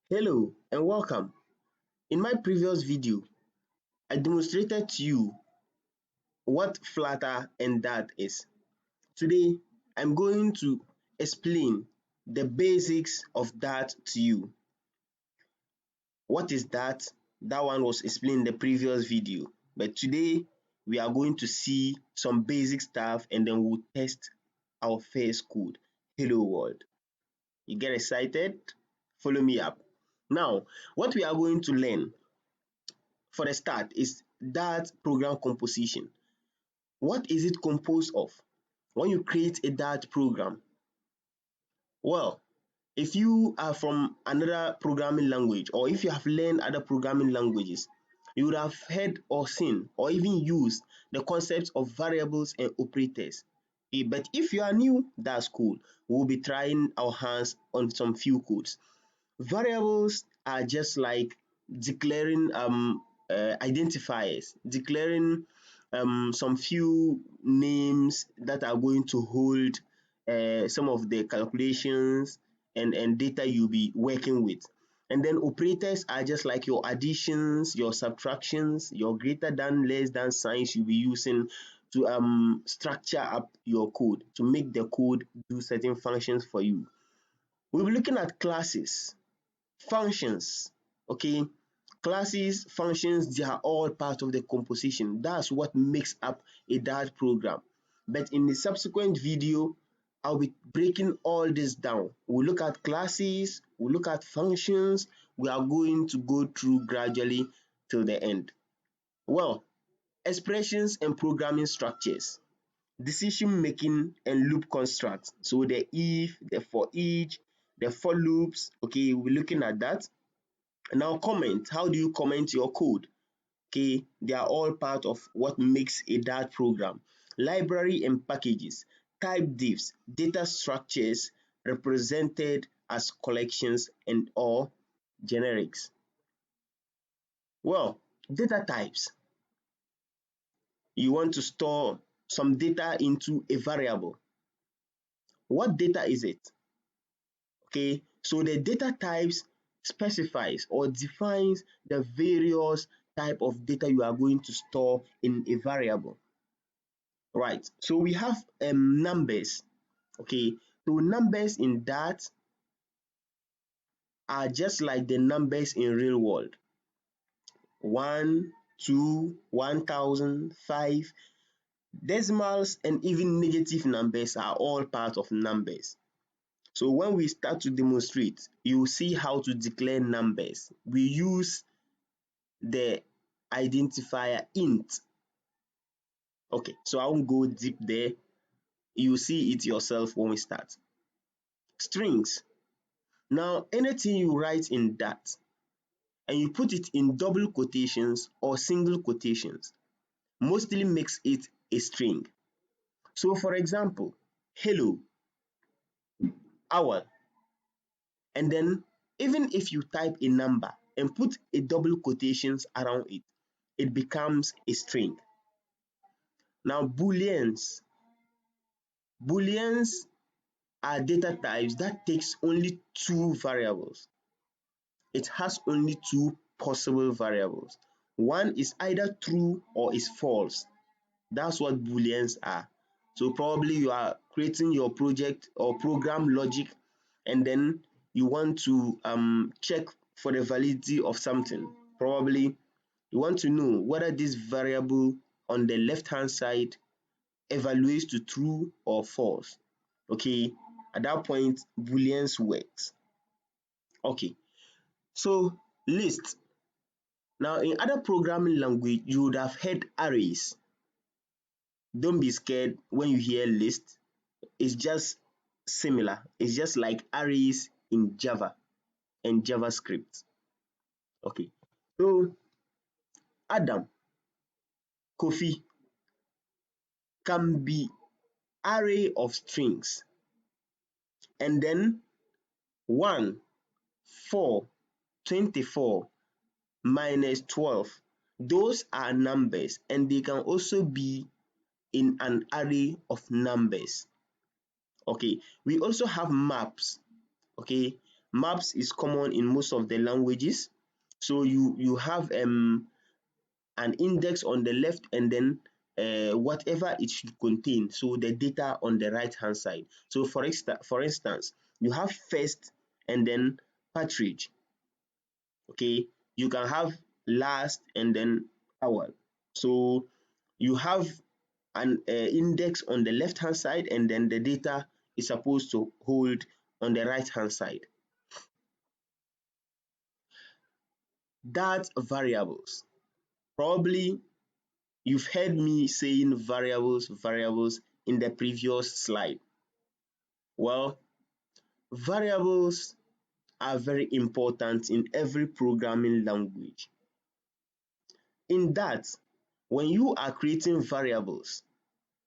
Hello and welcome. In my previous video, I demonstrated to you what flatter and dart is. Today, I'm going to explain the basics of dart to you. What is dart? That one was explained in the previous video. But today, we are going to see some basic stuff and then we'll test our first code. Hello world. You get excited? Follow me up. Now, what we are going to learn for the start is Dart program composition. What is it composed of? When you create a Dart program, well, if you are from another programming language or if you have learned other programming languages, you would have heard or seen or even used the concepts of variables and operators. But if you are new, that's cool. We'll be trying our hands on some few codes. Variables are just like declaring identifiers, declaring some few names that are going to hold some of the calculations and data you'll be working with. And then operators are just like your additions, your subtractions, your greater than, less than signs you'll be using to structure up your code, to make the code do certain functions for you. We'll be looking at classes, functions. Okay, classes, functions, they are all part of the composition. That's what makes up a Dart program. But in the subsequent video, I'll be breaking all this down. We'll look at classes, we'll look at functions. We are going to go through gradually till the end. Well, expressions and programming structures, decision making and loop constructs. So the if, the for each, the for loops. Okay, we're looking at that. Now comment, how do you comment your code? Okay, they are all part of what makes a Dart program. Library and packages, type diffs, data structures represented as collections and or generics. Well, data types. You want to store some data into a variable. What data is it? Okay, so the data types specifies or defines the various type of data you are going to store in a variable. Right, so we have numbers. Okay, so numbers in that are just like the numbers in real world. 1, 2, 1000, 5. Decimals and even negative numbers are all part of numbers. So when we start to demonstrate, you will see how to declare numbers. We use the identifier int. Okay, so I won't go deep there. You see it yourself when we start. Strings. Now, anything you write in that and you put it in double quotations or single quotations mostly makes it a string. So for example, hello, owl, and then even if you type a number and put a double quotations around it, it becomes a string. Now booleans. Booleans are data types that takes only two variables. It has only two possible variables. One is either true or is false. That's what booleans are. So probably you are creating your project or program logic and then you want to check for the validity of something. Probably you want to know whether this variable on the left hand side evaluates to true or false. Okay, at that point booleans works. Okay, so list. Now in other programming language you would have heard arrays. Don't be scared when you hear list. It's just similar. It's just like arrays in Java and JavaScript. Okay, so Adam, Kofi can be array of strings and then 1, 4, 24 minus 12. Those are numbers and they can also be in an array of numbers. Okay, we also have maps. Okay, Maps is common in most of the languages. So you have an index on the left and then whatever it should contain, so the data on the right hand side. So for instance, you have first and then partridge. Okay, you can have last and then owl. So you have an index on the left hand side and then the data is supposed to hold on the right hand side. That variables, probably you've heard me saying variables in the previous slide. Well, variables are very important in every programming language. In that, when you are creating variables,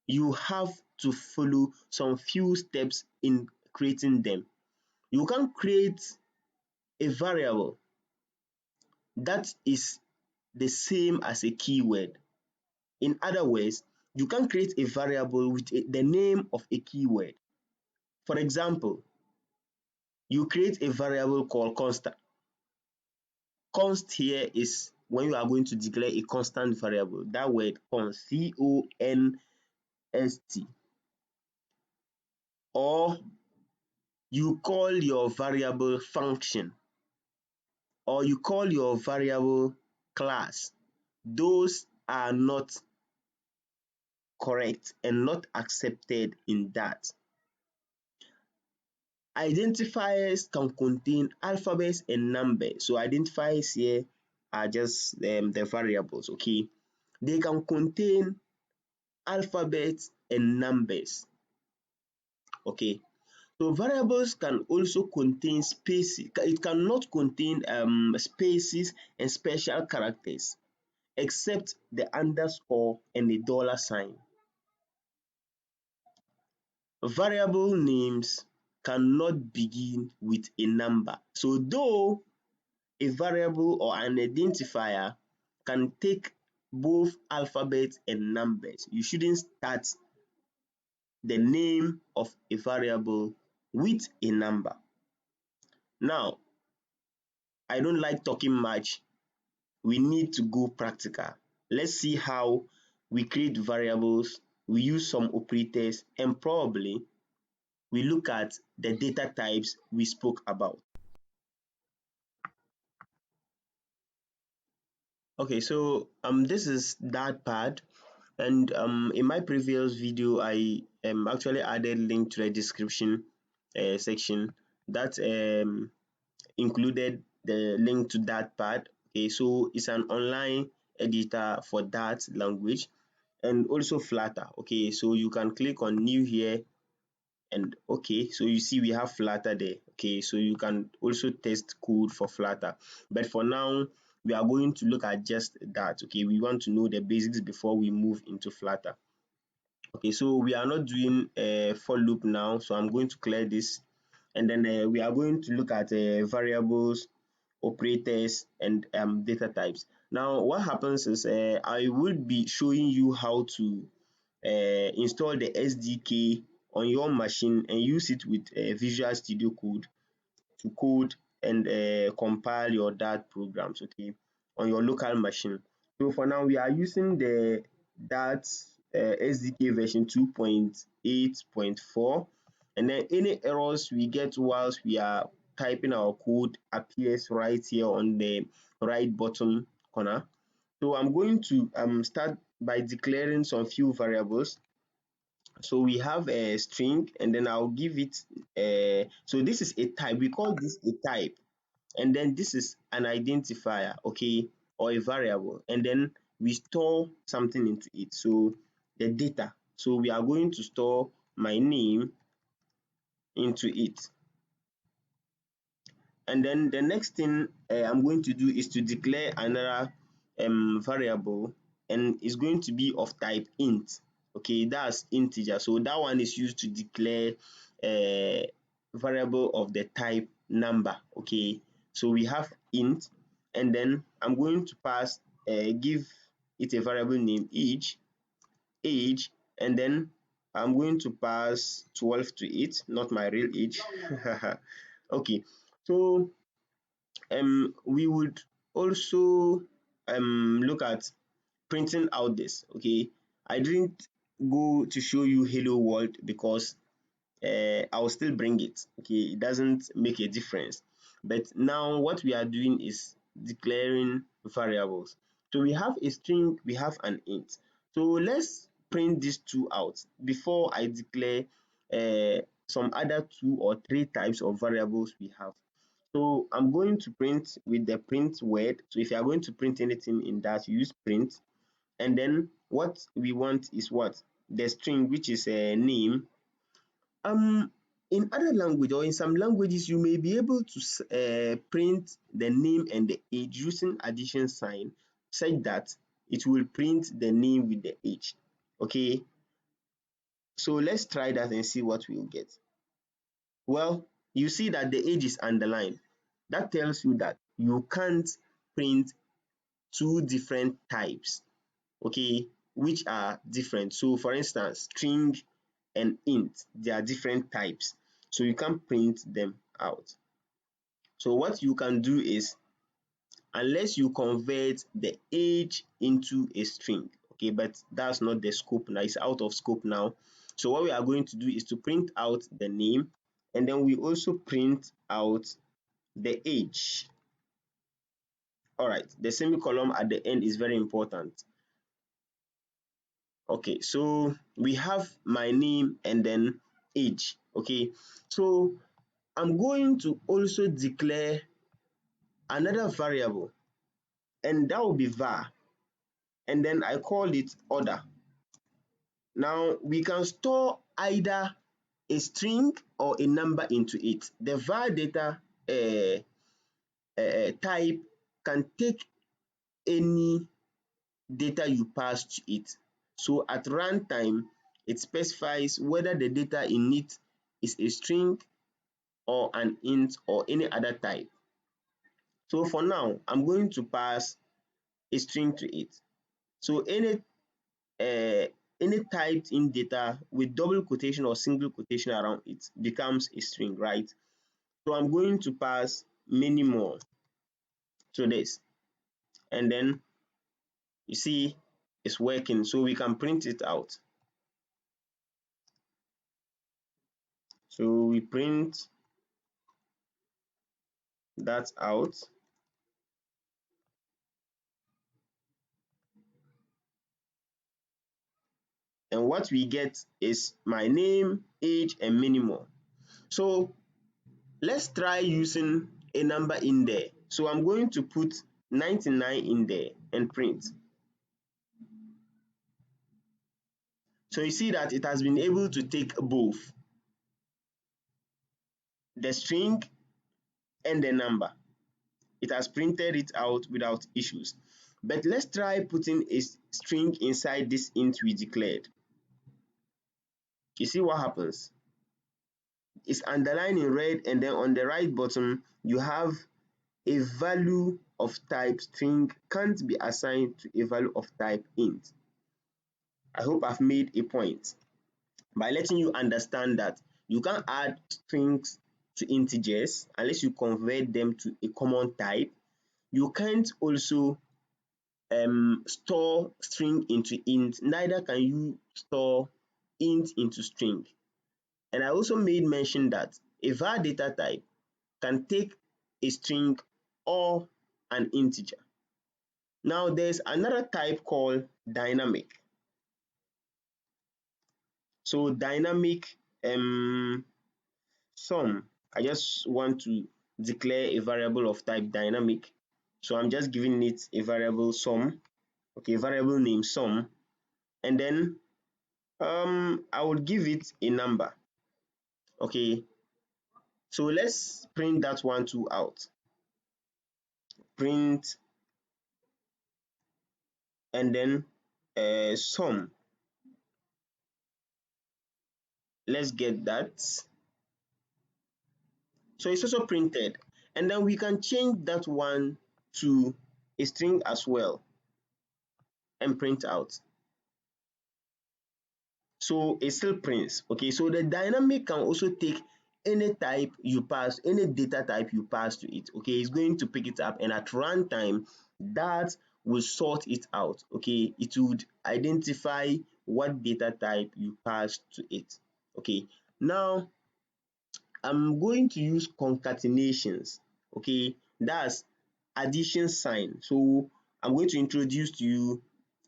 you have to follow some few steps in creating them. You can create a variable that is the same as a keyword. In other words, you can create a variable with the name of a keyword. For example, you create a variable called constant. Const here is when you are going to declare a constant variable. That word const, C-O-N-S-T. Or you call your variable function, or you call your variable class. Those are not correct and not accepted in that. Identifiers can contain alphabets and numbers. So identifiers here are just the variables, okay? They can contain alphabets and numbers, okay? So variables can also contain spaces. It cannot contain spaces and special characters except the underscore and the dollar sign. Variable names cannot begin with a number. So though a variable or an identifier can take both alphabets and numbers, you shouldn't start the name of a variable with a number. Now, I don't like talking much. We need to go practical. Let's see how we create variables, we use some operators, and probably we look at the data types we spoke about. Okay, so this is that part, and in my previous video I actually added link to the description section that included the link to that part. Okay, so it's an online editor for that language and also Flutter. Okay, so you can click on new here, and okay, so you see we have Flutter there. Okay, so you can also test code for Flutter, but for now we are going to look at just that. Okay, we want to know the basics before we move into Flutter. Okay, so we are not doing a for loop now, so I'm going to clear this, and then we are going to look at variables, operators, and data types. Now what happens is I will be showing you how to install the SDK on your machine and use it with Visual Studio Code to code and compile your Dart programs, okay, on your local machine. So for now, we are using the Dart SDK version 2.8.4, and then any errors we get whilst we are typing our code appears right here on the right bottom corner. So I'm going to start by declaring some few variables. So we have a string, and then I'll give it so this is a type. We call this a type, and then this is an identifier, okay, or a variable, and then we store something into it. So the data, so we are going to store my name into it. And then the next thing I'm going to do is to declare another variable, and it's going to be of type int. Okay, that's integer. So that one is used to declare a variable of the type number. Okay, so we have int, and then I'm going to pass give it a variable name age, and then I'm going to pass 12 to it, not my real age. Okay, So we would also look at printing out this. Okay, I didn't go to show you hello world because I will still bring it. Okay, it doesn't make a difference. But now what we are doing is declaring variables. So we have a string, we have an int. So let's print these two out before I declare some other two or three types of variables we have. So I'm going to print with the print word. So if you are going to print anything in that, you use print. And then what we want is what? The string, which is a name. In other language or in some languages, you may be able to print the name and the age using addition sign such that it will print the name with the age. Okay, so let's try that and see what we'll get. Well, you see that the age is underlined. That tells you that you can't print two different types, okay, which are different. So for instance, string and int, they are different types, so you can't print them out. So what you can do is, unless you convert the age into a string, okay, but that's not the scope now, it's out of scope now. So what we are going to do is to print out the name, and then we also print out the age. All right, the semicolon at the end is very important. Okay, so we have my name and then age. Okay, so I'm going to also declare another variable, and that will be var, and then I call it order. Now we can store either a string or a number into it. The var data type can take any data you pass to it. So at runtime, it specifies whether the data in it is a string or an int or any other type. So for now, I'm going to pass a string to it. So any typed in data with double quotation or single quotation around it becomes a string, right? So I'm going to pass many more to this, and then you see it's working, so we can print it out. So we print that out, and what we get is my name, age, and many more. So let's try using a number in there. So I'm going to put 99 in there and print. So you see that it has been able to take both the string and the number. It has printed it out without issues. But let's try putting a string inside this int we declared. You see what happens? It's underlined in red, and then on the right bottom you have a value of type string can't be assigned to a value of type int. I hope I've made a point by letting you understand that you can't add strings to integers unless you convert them to a common type. You can't also store string into int, neither can you store int into string. And I also made mention that a var data type can take a string or an integer. Now there's another type called dynamic. So dynamic sum, I just want to declare a variable of type dynamic. So I'm just giving it a variable sum, okay, variable name sum, and then I will give it a number. Okay, so let's print that one too out. Print, and then sum. Let's get that. So it's also printed, and then we can change that one to a string as well and print out. So it still prints. Okay, so the dynamic can also take any type you pass, any data type you pass to it, okay, it's going to pick it up, and at runtime that will sort it out. Okay, it would identify what data type you passed to it. Okay, now I'm going to use concatenations. Okay, that's addition sign. So I'm going to introduce to you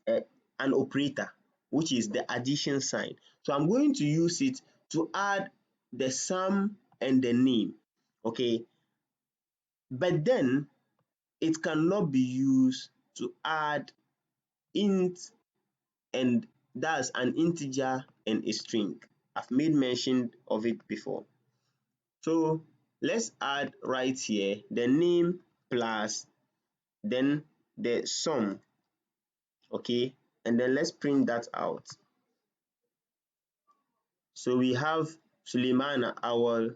an operator, which is the addition sign. So I'm going to use it to add the sum and the name. Okay, but then it cannot be used to add int, and that's an integer and a string. I've made mention of it before. So let's add right here the name plus then the sum. Okay, and then let's print that out. So we have Suleimana Awal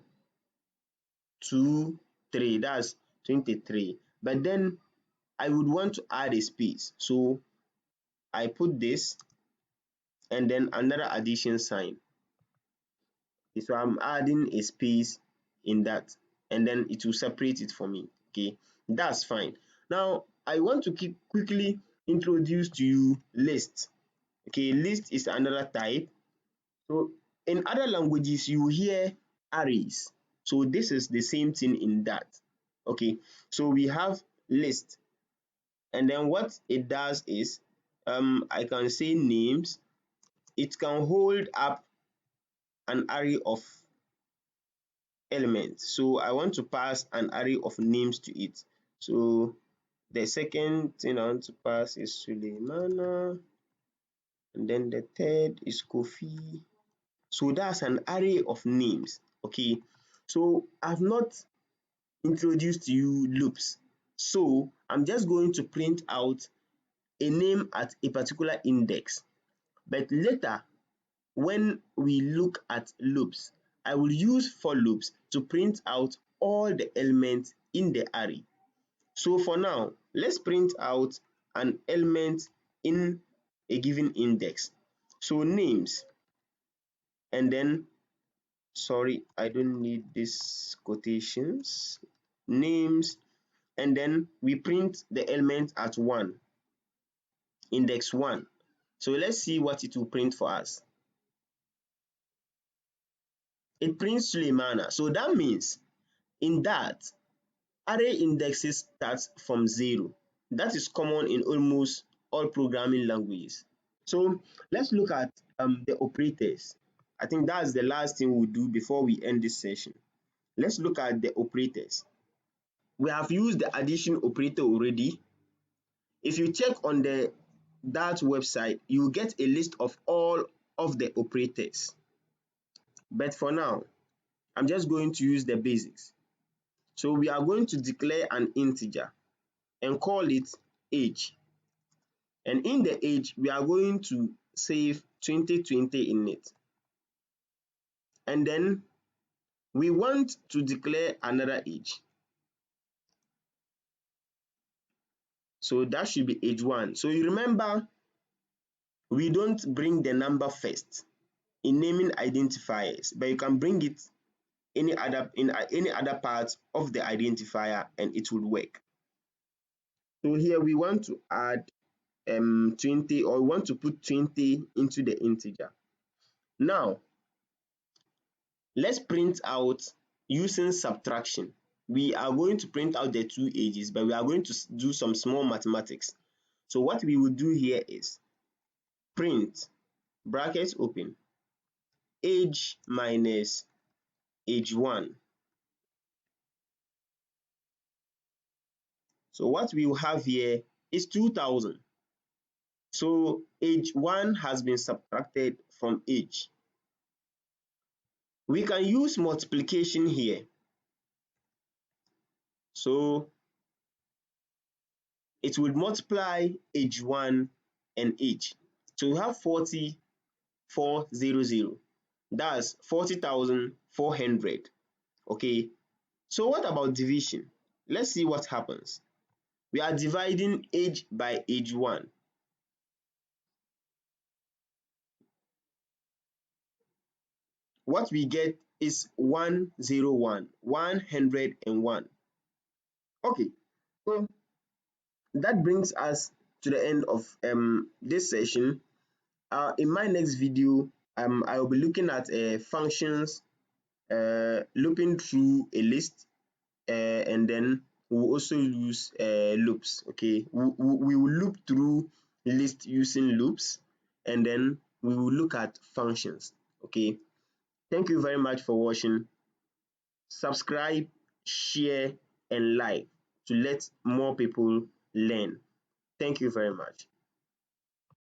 2 3, that's 23, but then I would want to add a space, so I put this and then another addition sign. So I'm adding a space in that, and then it will separate it for me. Okay, that's fine. Now I want to quickly introduce to you list. Okay, list is another type. So in other languages you hear arrays, so this is the same thing in that. Okay, so we have list, and then what it does is I can say names. It can hold up an array of elements, so I want to pass an array of names to it. So the second thing I want to pass is Suleimana, and then the third is Kofi. So that's an array of names. Okay, so I've not introduced to you loops, so I'm just going to print out a name at a particular index, but later when we look at loops, I will use for loops to print out all the elements in the array. So for now, let's print out an element in a given index. So names, and then sorry, I don't need these quotations. Names, and then we print the element at 1, index 1. So let's see what it will print for us. It prints Suleimana. So that means in that array indexes start from 0. That is common in almost all programming languages. So let's look at the operators. I think that's the last thing we'll do before we end this session. Let's look at the operators. We have used the addition operator already. If you check on that website, you will get a list of all of the operators. But for now, I'm just going to use the basics. So we are going to declare an integer and call it age. And in the age, we are going to save 2020 in it. And then we want to declare another age. So that should be age 1. So you remember, we don't bring the number first in naming identifiers, but you can bring it in any other part of the identifier and it will work. So here we want to add 20, or we want to put 20 into the integer. Now let's print out using subtraction. We are going to print out the two ages, but we are going to do some small mathematics. So what we will do here is print brackets open age minus age 1. So what we will have here is 2000. So age 1 has been subtracted from age. We can use multiplication here. So it would multiply age 1 and age. So we have 40,400. That's 40,400. Okay. So what about division? Let's see what happens. We are dividing age by age 1. What we get is 101, 101. Okay, so that brings us to the end of this session. In my next video, I will be looking at functions, looping through a list, and then we will also use loops. Okay, we will loop through list using loops, and then we will look at functions. Okay, thank you very much for watching. Subscribe, share, and like to let more people learn. Thank you very much.